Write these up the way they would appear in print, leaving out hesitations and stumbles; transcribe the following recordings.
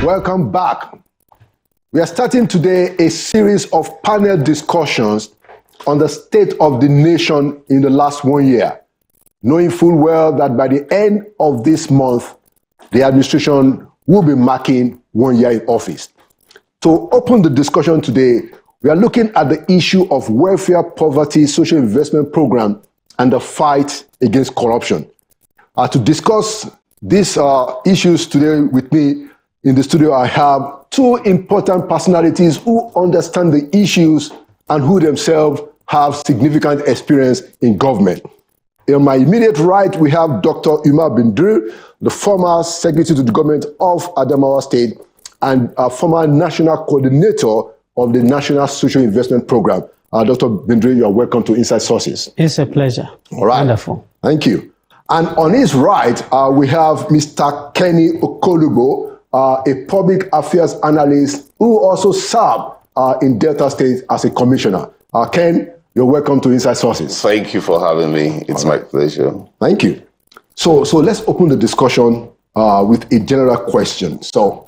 Welcome back. We are starting today a series of panel discussions on the state of the nation in the last 1 year, knowing full well that by the end of this month, the administration will be marking 1 year in office. To open the discussion today, we are looking at the issue of welfare, poverty, social investment program, and the fight against corruption. To discuss these issues today with me in the studio, I have two important personalities who understand the issues and who themselves have significant experience in government. On my immediate right, we have Dr. Umar Bindri, the former Secretary to the Government of Adamawa State and a former National Coordinator of the National Social Investment Program. Dr. Bindri, you are welcome to Inside Sources. It's a pleasure. All right. Wonderful. Thank you. And on his right, we have Mr. Kenny Okolubo, a public affairs analyst who also served in Delta State as a commissioner. Ken, you're welcome to Inside Sources. Thank you for having me. It's my pleasure. Thank you. So let's open the discussion with a general question. So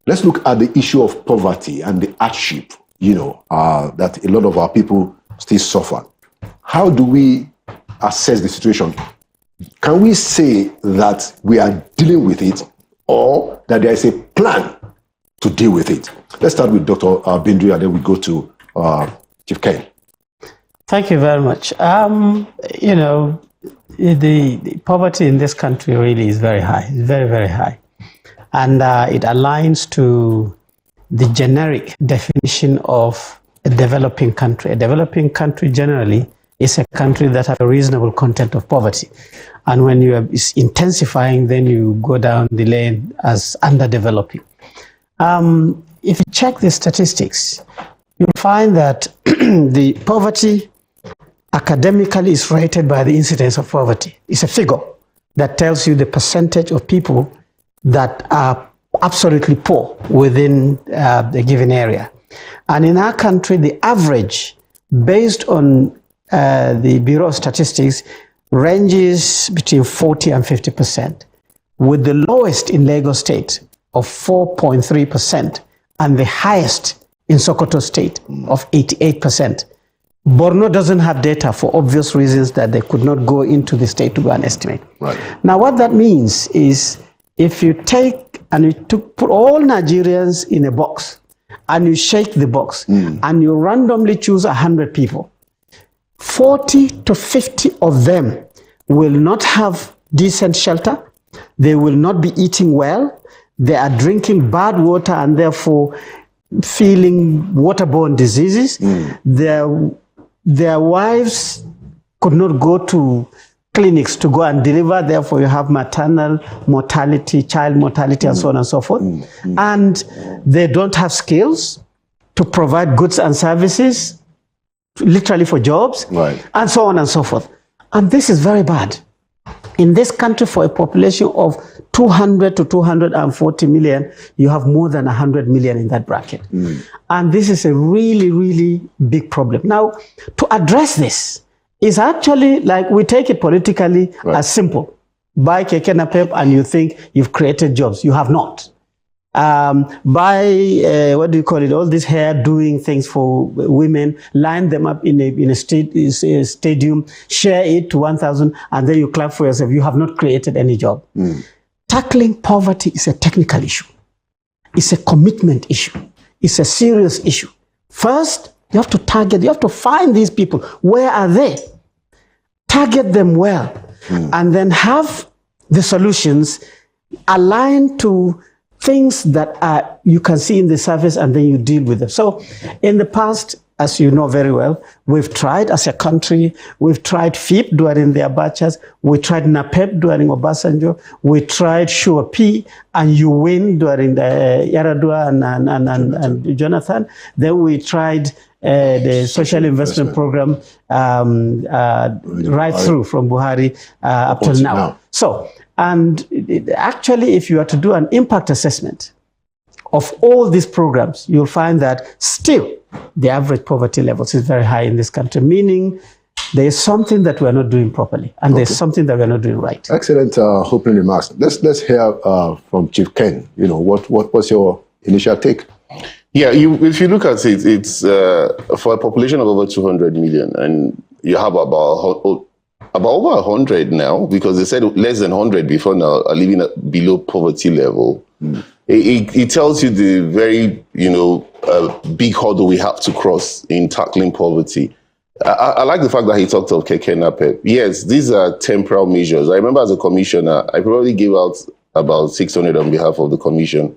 let's look at the issue of poverty and the hardship, that a lot of our people still suffer. How do we assess the situation? Can we say that we are dealing with it or that there is a plan to deal with it? Let's start with Dr. Bindri and then we go to Chief Ken. Thank you very much. The poverty in this country really is very high. It's very, very high. And it aligns to the generic definition of a developing country. A developing country generally is a country that has a reasonable content of poverty. And when you are intensifying, then you go down the lane as underdeveloping. If you check the statistics, you'll find that the poverty academically is rated by the incidence of poverty. It's a figure that tells you the percentage of people that are absolutely poor within the given area. And in our country, the average, based on the Bureau of Statistics, ranges between 40 and 50%, with the lowest in Lagos State of 4.3% and the highest in Sokoto State of 88%. Borno doesn't have data for obvious reasons that they could not go into the state to go and estimate. Right. Now, what that means is if you take and you put all Nigerians in a box and you shake the box and you randomly choose 100 people, 40 to 50 of them will not have decent shelter. They will not be eating well. They are drinking bad water and therefore feeling waterborne diseases. Their wives could not go to clinics to go and deliver. Therefore, you have maternal mortality, child mortality, and so on and so forth. And they don't have skills to provide goods and services, literally for jobs, right, and so on and so forth. And this is very bad. In this country, for a population of 200 to 240 million, you have more than 100 million in that bracket. And this is a really, really big problem. Now, to address this is actually like we take it politically as simple. Buy keke napep and you think you've created jobs. You have not. Buy, all these hair doing things for women, line them up in a stadium, share it to 1,000, and then you clap for yourself. You have not created any job. Tackling poverty is a technical issue. It's a commitment issue. It's a serious issue. First, you have to target, you have to find these people. Where are they? Target them well, and then have the solutions aligned to things that you can see in the surface, and then you deal with them. So in the past, as you know very well, we've tried as a country, we've tried FIP during the Abachas, we tried NAPEP during Obasanjo, we tried Sure P and You Win during the Yaradua and Jonathan. Then we tried the social investment program right through from Buhari up till now. So, and actually, if you are to do an impact assessment of all these programs, you'll find that still the average poverty levels is very high in this country, meaning there is something that we're not doing properly, and there's something that we're not doing right. Excellent opening remarks. Let's hear from Chief Ken. What was your initial take? Yeah, if you look at it, it's for a population of over 200 million, and you have about over 100 now, because they said less than 100 before now are living below poverty level. It tells you the very, big hurdle we have to cross in tackling poverty. I like the fact that he talked of Keke Napep. Yes, these are temporal measures. I remember as a commissioner, I probably gave out about 600 on behalf of the commission.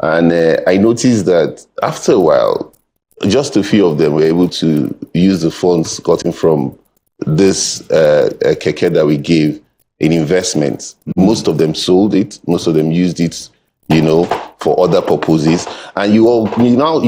And I noticed that after a while, just a few of them were able to use the funds gotten from this Keke that we gave in investments. Most of them sold it. Most of them used it, for other purposes. And you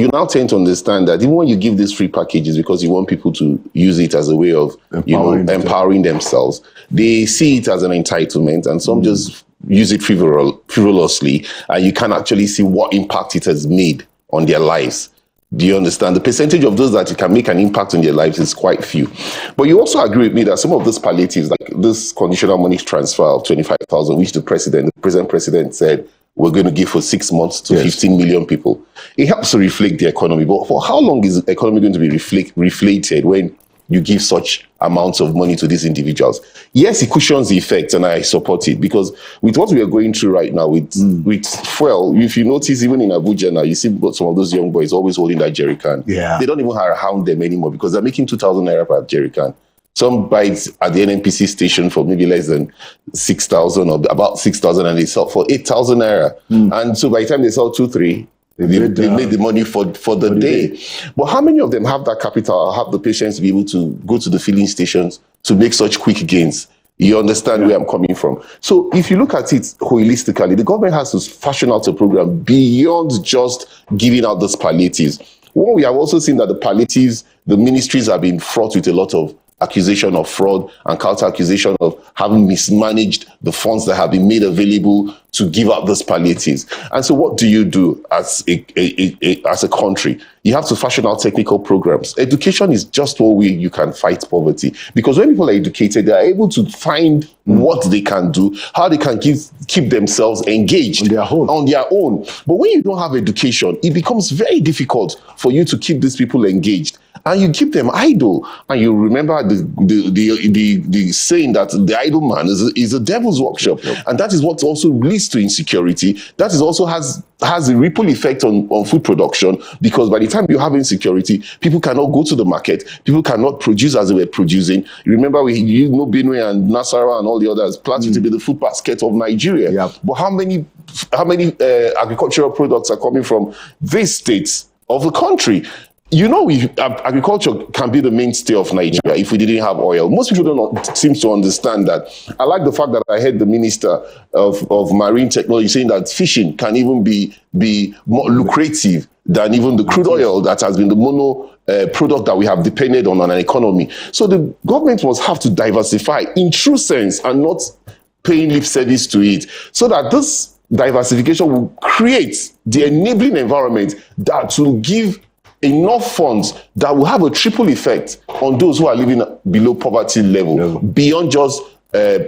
now tend to understand that even when you give these free packages because you want people to use it as a way of empowering themselves, they see it as an entitlement, and some just use it frivolously, and you can actually see what impact it has made on their lives. Do you understand? The percentage of those that it can make an impact on their lives is quite few. But you also agree with me that some of those palliatives, like this conditional money transfer of 25,000, which the present president said we're going to give for 6 months to 15 million people, it helps to reflate the economy. But for how long is the economy going to be reflated when you give such amounts of money to these individuals? Yes, it cushions the effect, and I support it, because with what we are going through right now with fuel, if you notice, even in Abuja now, you see some of those young boys always holding that jerry can. Yeah. They don't even hound them anymore because they're making 2,000 naira per jerry can. Some buy it at the NNPC station for maybe less than 6,000 or about 6,000, and they sell for 8,000 naira. And so by the time they sell 2-3, they made the money for the day. But how many of them have that capital or have the patience to be able to go to the filling stations to make such quick gains? You understand where I'm coming from? So if you look at it holistically, the government has to fashion out a program beyond just giving out those palliatives. Well, we have also seen that the palliatives, the ministries have been fraught with a lot of accusation of fraud and counter accusation of having mismanaged the funds that have been made available to give out those palliatives. And so what do you do as a country? You have to fashion out technical programs. Education is just one way you can fight poverty, because when people are educated, they are able to find what they can do, how they can keep themselves engaged on their own. But when you don't have education, it becomes very difficult for you to keep these people engaged, and you keep them idle. And you remember the saying that the idle man is a devil's workshop, and that is what also leads to insecurity. That is also has a ripple effect on food production, because by the time you have insecurity, people cannot go to the market, people cannot produce as they were producing. You remember Benue and Nasarawa and all the others planned to be the food basket of Nigeria. Yep. But how many agricultural products are coming from these states of the country? Agriculture can be the mainstay of Nigeria if we didn't have oil. Most people don't seem to understand that. I like the fact that I heard the Minister of Marine Technology saying that fishing can even be more lucrative than even the crude oil that has been the mono product that we have depended on an economy. So the government must have to diversify in true sense and not paying lip service to it, so that this diversification will create the enabling environment that will give enough funds that will have a triple effect on those who are living below poverty level, beyond just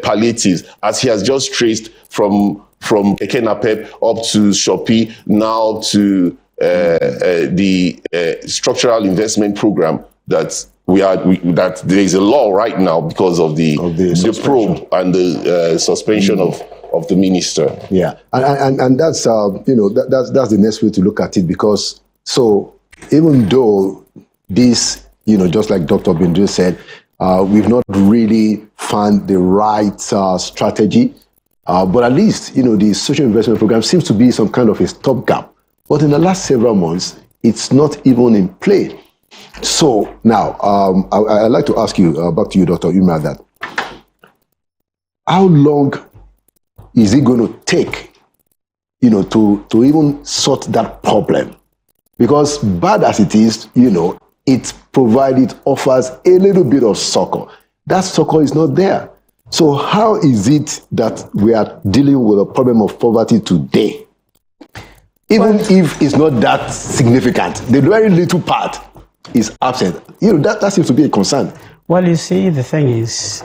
palliatives, as he has just traced from Keke Napep up to Shopee, now to the structural investment program that that there is a law right now because of the probe and the suspension of the minister. Yeah, and that's that's the next way to look at it, because even though this, just like Dr. Bindre said, we've not really found the right strategy, but at least, the social investment program seems to be some kind of a stopgap. But in the last several months, it's not even in play. So now, I'd like to ask you, back to you, Dr. Umar, that how long is it going to take, to even sort that problem? Because bad as it is, it offers a little bit of succor. That succor is not there. So how is it that we are dealing with a problem of poverty today? Even if it's not that significant, the very little part is absent. That seems to be a concern. Well, you see, the thing is,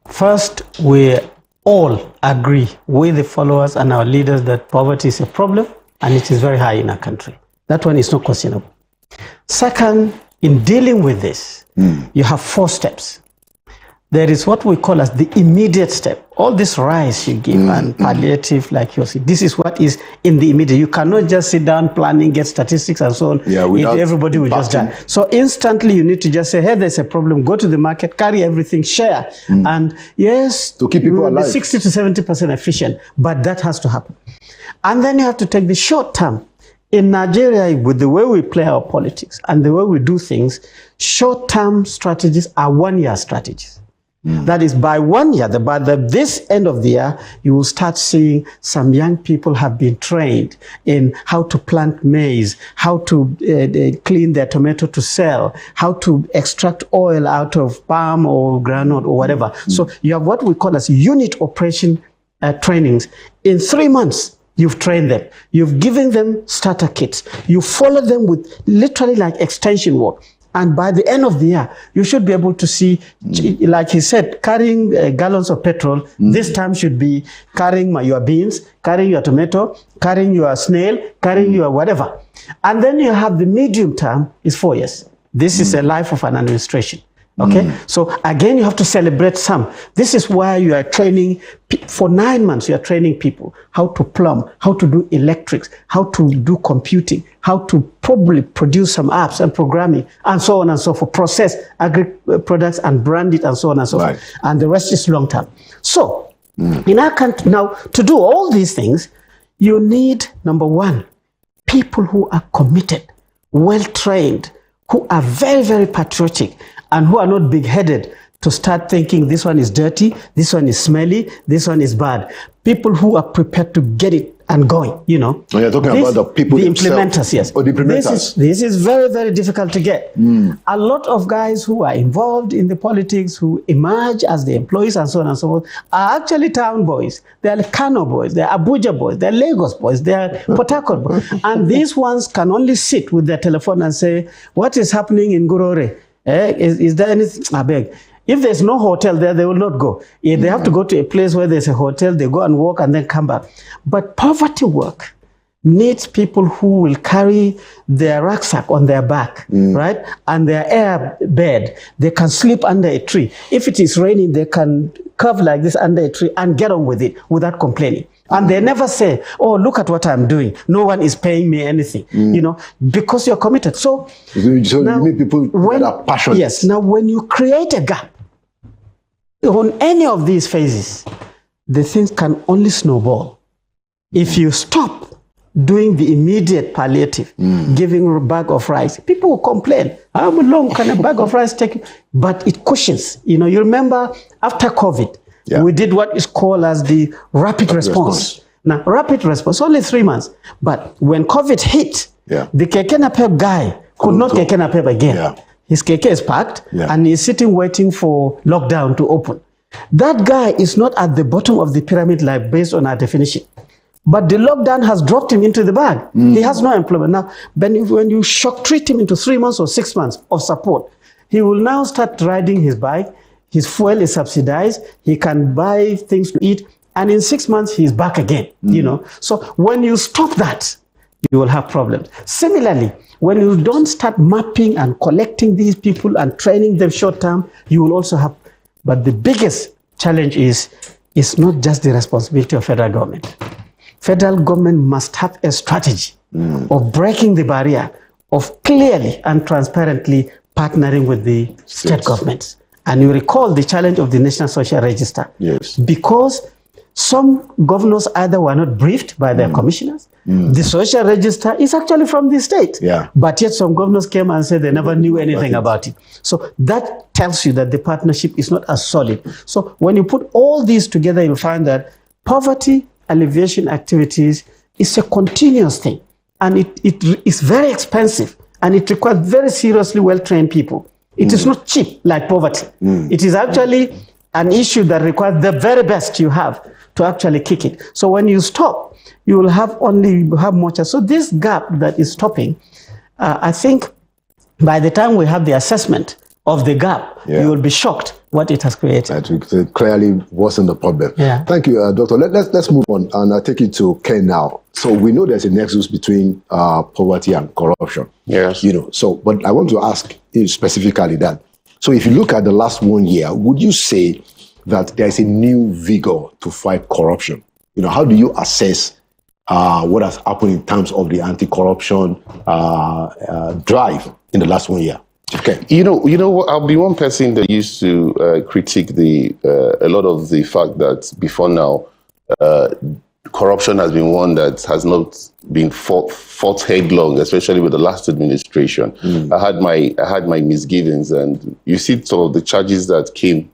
first, we all agree with the followers and our leaders that poverty is a problem and it is very high in our country. That one is not questionable. Second, in dealing with this, you have 4 steps. There is what we call as the immediate step. All this rice you give and palliative, like you see, this is what is in the immediate. You cannot just sit down, planning, get statistics and so on. Yeah, if everybody will just die. So instantly you need to just say, hey, there's a problem, go to the market, carry everything, share. And yes, to keep people alive. 60 to 70% efficient, but that has to happen. And then you have to take the short term. In Nigeria, with the way we play our politics and the way we do things, short-term strategies are 1-year strategies. That is, by 1 year, by this end of the year, you will start seeing some young people have been trained in how to plant maize, how to clean their tomato to sell, how to extract oil out of palm or granite or whatever. So you have what we call as unit operation trainings. In 3 months, you've trained them. You've given them starter kits. You follow them with literally like extension work. And by the end of the year, you should be able to see, like he said, carrying gallons of petrol. This time should be carrying your beans, carrying your tomato, carrying your snail, carrying your whatever. And then you have the medium term is 4 years. This is a life of an administration. Okay, so again, you have to celebrate some. This is why you are training, for 9 months, you are training people how to plumb, how to do electrics, how to do computing, how to probably produce some apps and programming, and so on and so forth, process agri products and brand it, and so on and so forth. And the rest is long term. So, in our country, now, to do all these things, you need, number 1, people who are committed, well-trained, who are very, very patriotic, and who are not big-headed to start thinking this one is dirty, this one is smelly, this one is bad. People who are prepared to get it and going, you know. Oh, you're talking about the people the themselves. Implementers, yes. Or the implementers. This is very, very difficult to get. A lot of guys who are involved in the politics, who emerge as the employees and so on and so forth, are actually town boys. They're Kano boys, they're Abuja boys, they're Lagos boys, they're Port Harcourt boys. And these ones can only sit with their telephone and say, what is happening in Gurore? Is there anything? I beg. If there's no hotel there, they will not go. If they have to go to a place where there's a hotel, they go and walk and then come back. But poverty work needs people who will carry their rucksack on their back, right? And their air bed. They can sleep under a tree. If it is raining, they can curve like this under a tree and get on with it without complaining. And they never say, oh, look at what I'm doing. No one is paying me anything, you know, because you're committed. So now, you need people that are passionate. Yes. Now, when you create a gap on any of these phases, the things can only snowball. If you stop doing the immediate palliative, giving a bag of rice, people will complain. How long can a bag of rice take? But it cushions. You know, you remember after COVID, we did what is called as the rapid response. Now, rapid response, only 3 months. But when COVID hit, the Keke Napep guy could not Keke Napep again. His Keke is packed and he's sitting waiting for lockdown to open. That guy is not at the bottom of the pyramid like based on our definition. But the lockdown has dropped him into the bag. He has no employment. Now, when you shock treat him into 3 months or 6 months of support, he will now start riding his bike. His fuel is subsidized. He can buy things to eat. And in 6 months, he's back again, you know. So when you stop that, you will have problems. Similarly, when you don't start mapping and collecting these people and training them short term, you will also have. But the biggest challenge is, it's not just the responsibility of federal government. Federal government must have a strategy of breaking the barrier, of clearly and transparently partnering with the state governments. And you recall the challenge of the National Social Register. Yes. Because some governors either were not briefed by their commissioners. The social register is actually from the state. But yet some governors came and said they never knew anything about it. So that tells you that the partnership is not as solid. So when you put all these together, you'll find that poverty alleviation activities is a continuous thing. And it is very expensive. And it requires very seriously well-trained people. It is not cheap like poverty. It is actually an issue that requires the very best you have to actually kick it. So when you stop, you will have much. So this gap that is stopping, I think by the time we have the assessment of the gap, you will be shocked what it has created. It clearly wasn't the problem. Yeah. Thank you, Doctor. Let's move on, and I'll take it to Ken now. So we know there's a nexus between poverty and corruption. Yes. But I want to ask you specifically that. So if you look at the last 1 year, would you say that there's a new vigor to fight corruption? How do you assess what has happened in terms of the anti-corruption drive in the last 1 year? Okay. What? I'll be one person that used to critique a lot of the fact that before now, corruption has been one that has not been fought headlong, especially with the last administration. I had my misgivings, and you see some of the charges that came,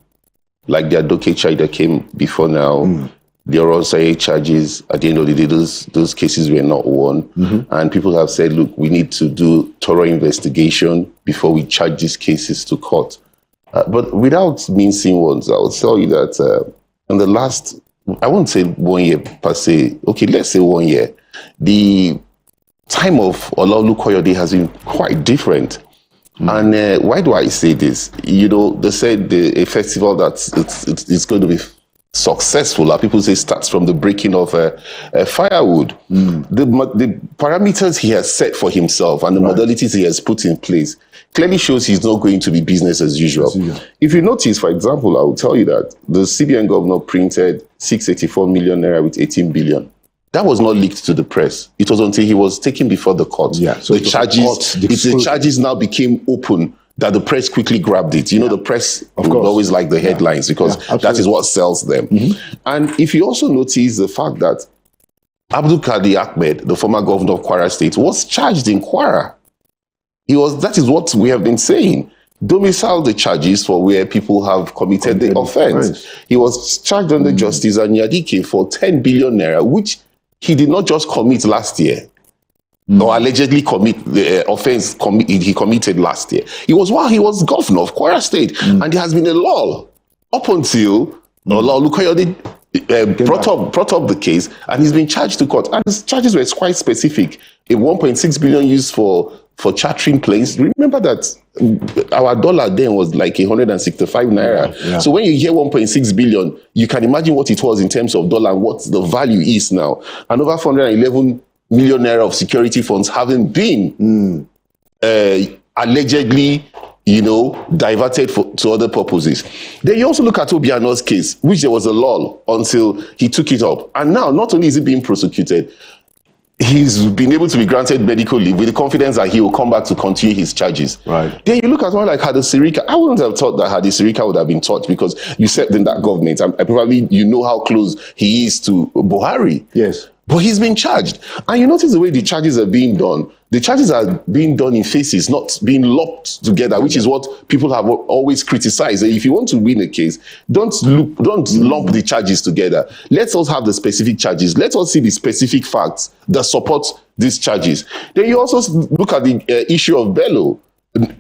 like the Adoke charge that came before now. The Oronsaye charges, at the end of the day, those cases were not won. And people have said, look, we need to do thorough investigation before we charge these cases to court. But without mincing words, I will tell you that in the last, I won't say 1 year per se, okay, let's say 1 year, the time of Olaolu Koyode has been quite different. And why do I say this? They said a festival that it's going to be successful, like people say, starts from the breaking of firewood. The parameters he has set for himself and the modalities he has put in place clearly shows he's not going to be business as usual. If you notice, for example, I will tell you that the CBN governor printed 684 million naira with 18 billion. That was not leaked to the press. It was until he was taken before the court. So the charges now became open, that the press quickly grabbed it. The press always like the headlines because that is what sells them. And if you also notice the fact that Abdul Kadir Ahmed, the former governor of Kwara State, was charged in Kwara. That is what we have been saying. Domicile the charges for where people have committed the offense. He was charged under Justice Anyadike for 10 billion naira, which he did not just commit last year. Or allegedly commit the offense he committed last year. It was while he was governor of Kwara State, and there has been a lull up until Olaolu Koyode brought up the case, and he's been charged to court. And his charges were quite specific. A 1.6 billion used for chartering planes. Remember that our dollar then was like 165 naira. So when you hear 1.6 billion, you can imagine what it was in terms of dollar and what the value is now. And over 411 million naira of security funds having been allegedly, diverted to other purposes. Then you also look at Obiano's case, which there was a lull until he took it up. And now, not only is he being prosecuted, he's been able to be granted medical leave with the confidence that he will come back to continue his charges. Right. Then you look at one like Hadi Sirika. I wouldn't have thought that Hadi Sirika would have been touched because you served in that government. And probably how close he is to Buhari. Yes. But he's been charged. And you notice the way the charges are being done. The charges are being done in phases, not being locked together, which is what people have always criticized. If you want to win a case, don't lump the charges together. Let us have the specific charges. Let us see the specific facts that support these charges. Then you also look at the issue of Bello.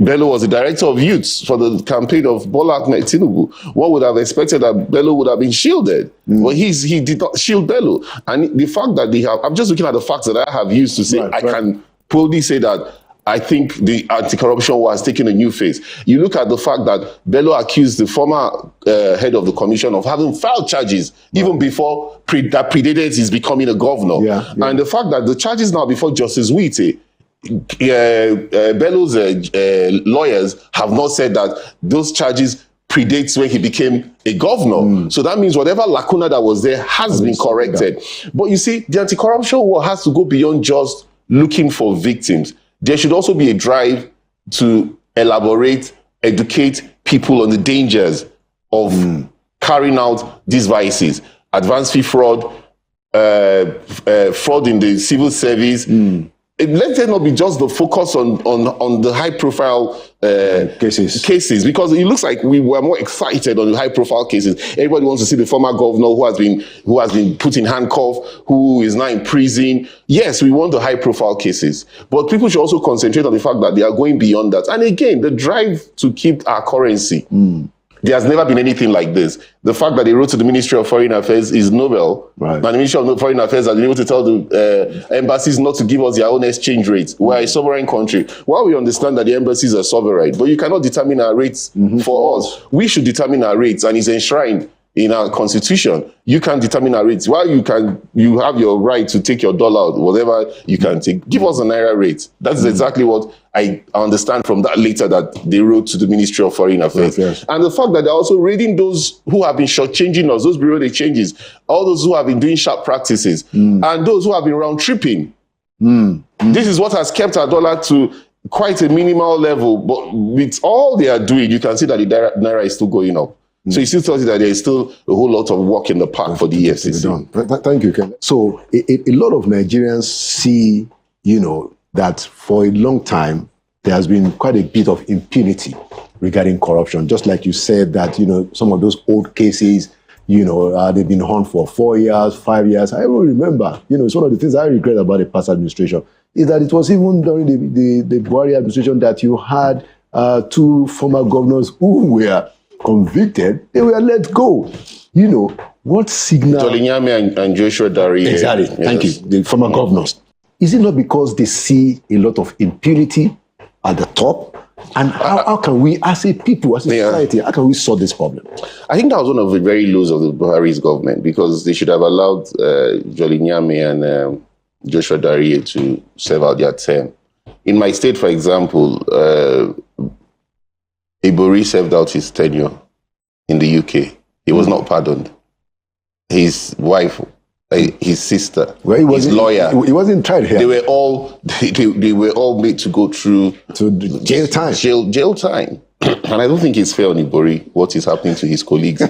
Bello was the director of youth for the campaign of Bola Ahmed Tinubu. One would have expected that Bello would have been shielded. But he did not shield Bello. And the fact that I'm just looking at the facts that I have used to say I can boldly say that I think the anti-corruption war has taken a new phase. You look at the fact that Bello accused the former head of the commission of having filed charges even before that predated his becoming a governor. And the fact that the charges now before Justice Wite, Bello's lawyers have not said that those charges predates when he became a governor. So that means whatever lacuna that was there has been corrected. But you see, the anti-corruption war has to go beyond just looking for victims. There should also be a drive to elaborate, educate people on the dangers of carrying out these vices. Advance fee fraud, fraud in the civil service. Let there not be just the focus on the high-profile cases, because it looks like we were more excited on the high-profile cases. Everybody wants to see the former governor who has been put in handcuff, who is now in prison. Yes, we want the high-profile cases, but people should also concentrate on the fact that they are going beyond that. And again, the drive to keep our currency. There has never been anything like this. The fact that they wrote to the Ministry of Foreign Affairs is novel. Right. And the Ministry of Foreign Affairs has been able to tell the embassies not to give us their own exchange rates. We're a sovereign country. While we understand that the embassies are sovereign, but you cannot determine our rates for us. We should determine our rates, and it's enshrined in our constitution. You can determine our rates. While you have your right to take your dollar out, whatever you can take. Give us a naira rate. That's exactly what I understand from that letter that they wrote to the Ministry of Foreign Affairs. Yes. And the fact that they're also raiding those who have been shortchanging us, those bureau de changes, all those who have been doing sharp practices, and those who have been round tripping. This is what has kept our dollar to quite a minimal level. But with all they are doing, you can see that the naira is still going up. So it still tells you that there is still a whole lot of work in the park for the EFCC. Thank you, Ken. So a lot of Nigerians see, that for a long time, there has been quite a bit of impunity regarding corruption. Just like you said that, some of those old cases, they've been on for 4 years, 5 years. I even remember, it's one of the things I regret about the past administration is that it was even during the Buhari administration that you had 2 former governors who were convicted, they were let go. What signal? Jolinyame and Joshua Dari. Exactly. Yes. Thank you. The former governors. Is it not because they see a lot of impunity at the top? And how can we, as a people, as a society, how can we solve this problem? I think that was one of the very lows of the Buhari's government, because they should have allowed Jolinyame and Joshua Dari to serve out their term. In my state, for example, Ibori served out his tenure in the UK. He was not pardoned. His wife, his sister, his lawyer. He wasn't tried here. They were all made to go through jail time. Jail time. And I don't think it's fair on Ibori what is happening to his colleagues.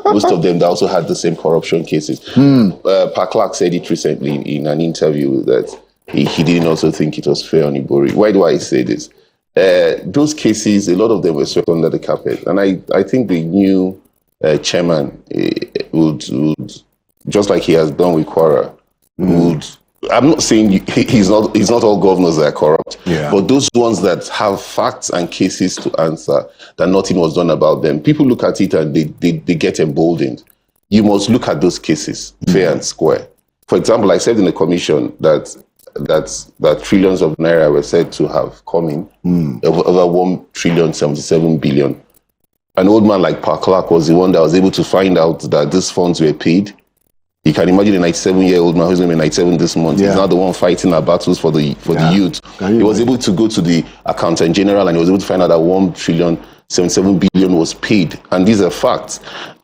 Most of them that also had the same corruption cases. Pa Clark said it recently in an interview that he didn't also think it was fair on Ibori. Why do I say this? Those cases, a lot of them were swept under the carpet. And I think the new chairman would, just like he has done with Kwara, would... I'm not saying he's not all governors that are corrupt, but those ones that have facts and cases to answer, that nothing was done about them. People look at it and they get emboldened. You must look at those cases fair and square. For example, I said in the commission that trillions of naira were said to have come in, over 1,077 billion. An old man like Pa Clark was the one that was able to find out that these funds were paid. You can imagine a 97-year-old man who's going to be 97 this month. He's not the one fighting our battles for the youth. He was able to go to the accountant general and he was able to find out that 1,077 billion was paid. And these are facts.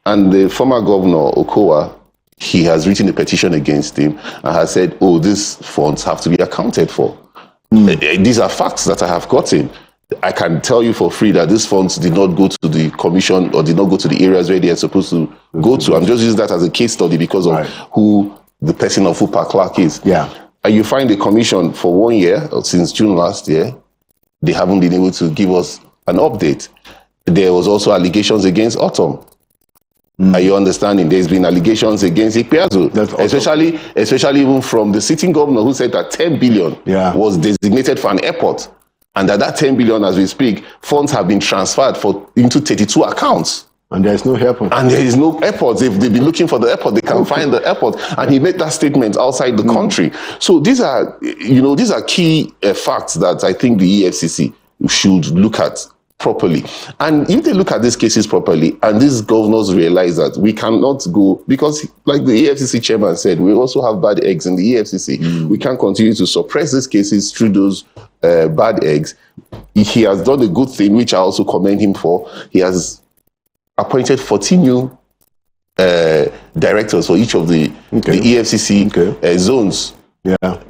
And the former governor, Okowa, he has written a petition against him and has said, these funds have to be accounted for. These are facts that I have gotten. I can tell you for free that these funds did not go to the commission or did not go to the areas where they are supposed to go to. I'm just using that as a case study because of who the person of Pa Clark is. And you find the commission for 1 year, or since June last year, they haven't been able to give us an update. There was also allegations against Autumn. Are you understanding? There's been allegations against Ikpeazu, especially even from the sitting governor who said that 10 billion was designated for an airport. And that 10 billion, as we speak, funds have been transferred into 32 accounts. And there is no airport. And there is no airport. They've been looking for the airport. They can't find the airport. And he made that statement outside the country. So these are key facts that I think the EFCC should look at properly. And if they look at these cases properly, and these governors realize that we cannot go, because like the EFCC chairman said, we also have bad eggs in the EFCC. We can't continue to suppress these cases through those bad eggs. He has done a good thing, which I also commend him for. He has appointed 14 new directors for each of the EFCC zones.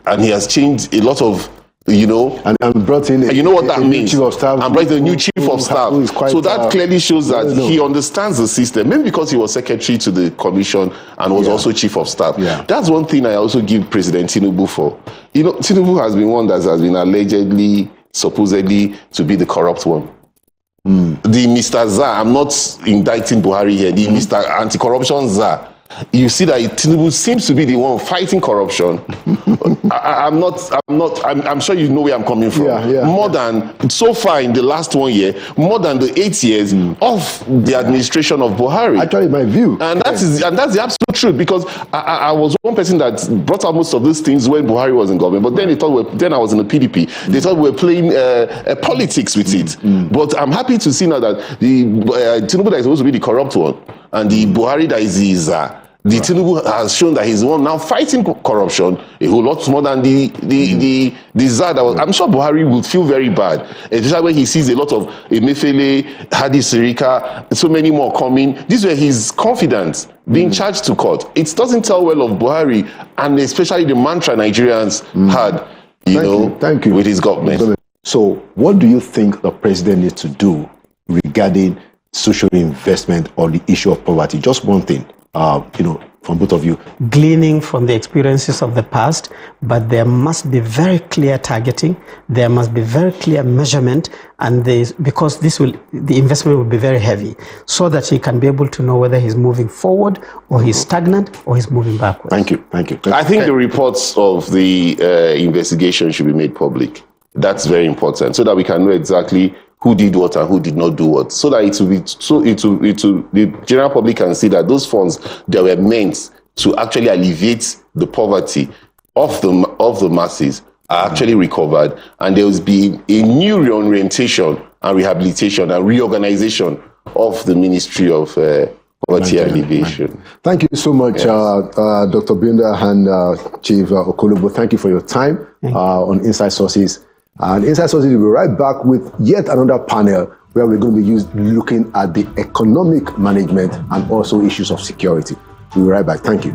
And he has changed a lot of, and brought in what that means. Chief of staff. And brought the new chief of staff. So that clearly shows that he understands the system. Maybe because he was secretary to the commission and was also chief of staff. That's one thing I also give President Tinubu for. Tinubu has been one that has been allegedly, supposedly, to be the corrupt one. The Mr. Zah, I'm not indicting Buhari here, the Mr. Anti-Corruption Zah you see that Tinubu seems to be the one fighting corruption. I'm sure you know where I'm coming from. More than, so far in the last 1 year, more than the 8 years of the administration of Buhari. Actually, my view. And that's the absolute truth, because I was one person that brought out most of these things when Buhari was in government, but then they thought then I was in the PDP. They thought we were playing politics with it. But I'm happy to see now that the Tinubu that is supposed to be the corrupt one, and the Buhari that is the Tinubu has shown that he's the one now fighting corruption a whole lot more than the Czar that was. I'm sure Buhari would feel very bad, especially when he sees a lot of Emefiele, Hadi Sirika, so many more coming. This way he's confident being charged to court. It doesn't tell well of Buhari, and especially the mantra Nigerians had, Thank you. with his government. So what do you think the president needs to do regarding social investment or the issue of poverty? Just one thing. From both of you. Gleaning from the experiences of the past, but there must be very clear targeting, there must be very clear measurement, and because the investment will be very heavy, so that he can be able to know whether he's moving forward or he's stagnant or he's moving backwards. Thank you. I think the reports of the investigation should be made public. That's very important, so that we can know exactly who did what and who did not do what, so that the general public can see that those funds that were meant to actually alleviate the poverty of the masses are actually recovered, and there will be a new reorientation and rehabilitation and reorganization of the Ministry of Poverty Alleviation. Thank you so much, Dr. Binda and Chief Okolobo. Thank you for your time on Inside Sources. And Inside Sources will be right back with yet another panel where we're going to be looking at the economic management and also issues of security. We'll be right back. Thank you.